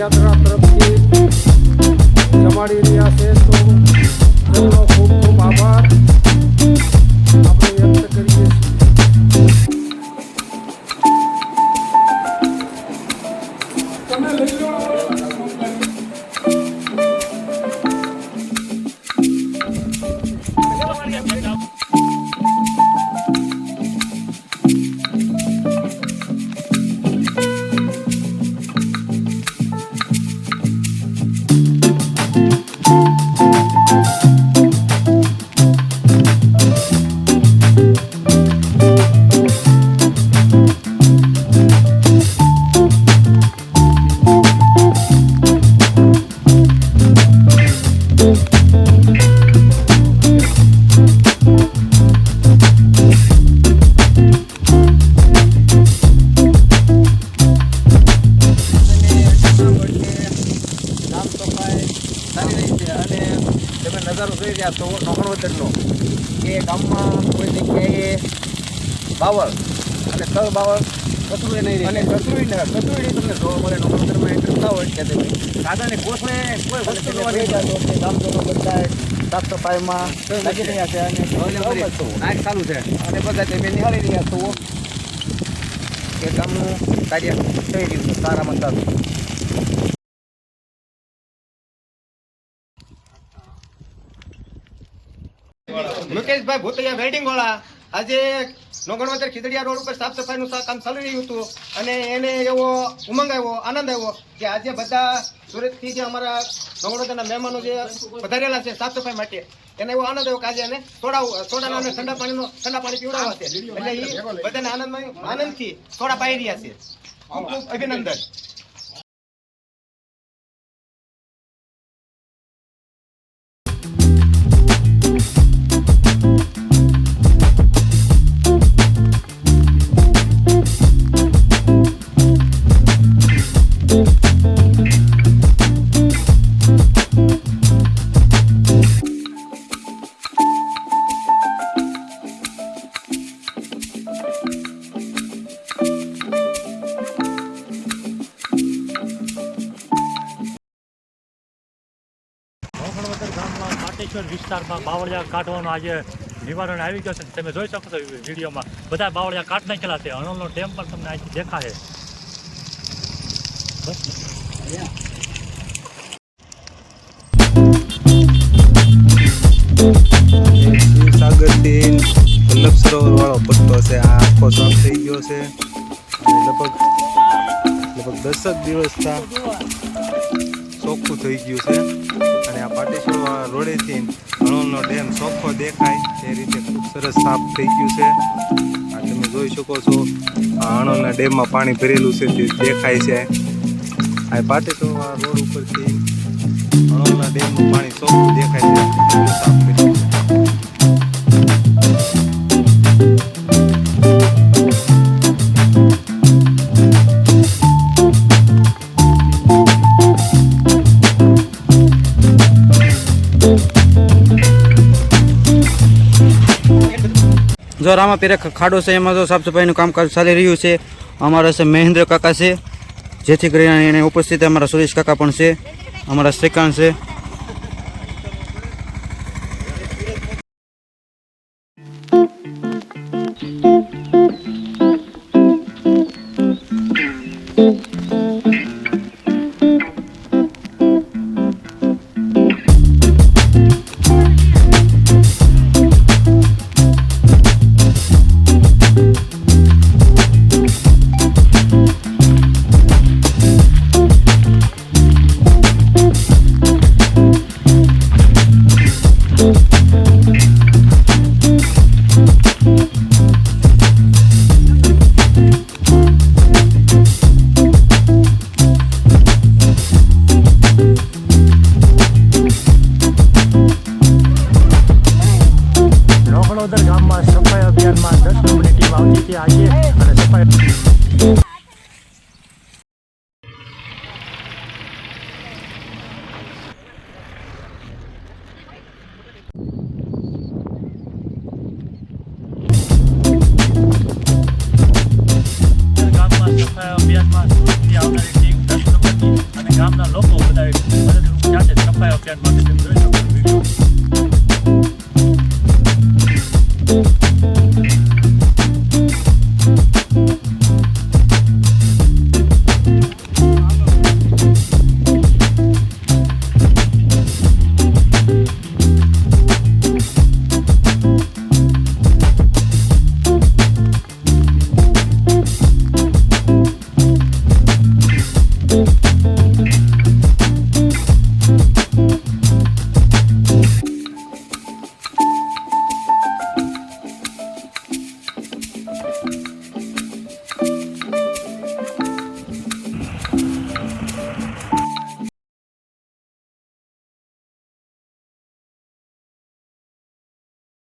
યાત્રા તરફથી જમાડી રહ્યા છે, તો તેમનો ખૂબ ખૂબ આભાર આપણે વ્યક્ત કરીએ છીએ. તમે લઈ લો. નજારો જોઈ રહ્યા છો નોકણવદરનો કે ગામમાં કોઈ જગ્યાએ બાવળ અને તળ બાવળ કચરું નહીં અને કચરું તમને જોવા મળે નોકણવદરમાં એન્ટર થતા હોય કે દાદાને કોષને કોઈ વસ્તુ ગામજનો બધા સાફ સફાઈમાં લાગી રહ્યા છે અને નાક ચાલુ છે અને બધા તમે નિહાળી રહ્યા છો કે ગામનું કાર્ય થઈ રહ્યું છે સારામાં સારું. મુકેશભાઈ ભૂતૈયા વેલ્ડિંગ વાળા આજે નોગણવદર ખીજડીયા રોડ ઉપર સાફ સફાઈનું કામ ચાલી રહ્યું હતું અને એને એવો ઉમંગ આવ્યો, આનંદ આવ્યો કે આજે બધા સુરતથી જે અમારા નોગણવદરના મહેમાનો જે પધારેલા છે સાફ સફાઈ માટે એને એવો આનંદ આવ્યો કે આજે એને સોડાના અને ઠંડા પાણી પીવડાવવા છે એટલે એ બધાને આનંદથી સોડા પાઈ રહ્યા છે. ખૂબ ખૂબ અભિનંદન. વિસ્તારમાં બાવળિયા કાઢવાનો આજે નિવારણ આવી ગયો છે. તમે જોઈ શકો છો વિડીયોમાં બધા બાવળિયા કાઢ નાખેલા છે. હણોલનો ડેમ પણ તમને અહીંથી દેખાશે. સાગરથી વલ્લભ સરોવર વાળો પટ્ટો છે. આ આખો સાફ થઈ ગયો છે અને લગભગ 10 દિવસ ચોખ્ખું થઈ ગયું છે અને આ પાટેશ્વર રોડેથી હણોલનો ડેમ ચોખ્ખો દેખાય એ રીતે ખૂબ સરસ સાફ થઈ ગયું છે. આ તમે જોઈ શકો છો આ હણોલના ડેમમાં પાણી ભરેલું છે તે દેખાય છે. આ પાટેશ્વર રોડ ઉપરથી હણોલના ડેમનું પાણી ચોખ્ખું દેખાય છે, સાફ કર્યું છે. જો રામાપીરે ખાડો છે એમાં જો સાફ સફાઈનું કામકાજ ચાલી રહ્યું છે. અમારા છે મહેન્દ્ર કાકા છે, જેથી કરીને એને ઉપસ્થિત અમારા સુરેશ કાકા પણ છે, અમારા શ્રીકાંત છે. ગામના લોકો બધા મદદરૂપ થયા છે સફાઈ અભિયાન માટે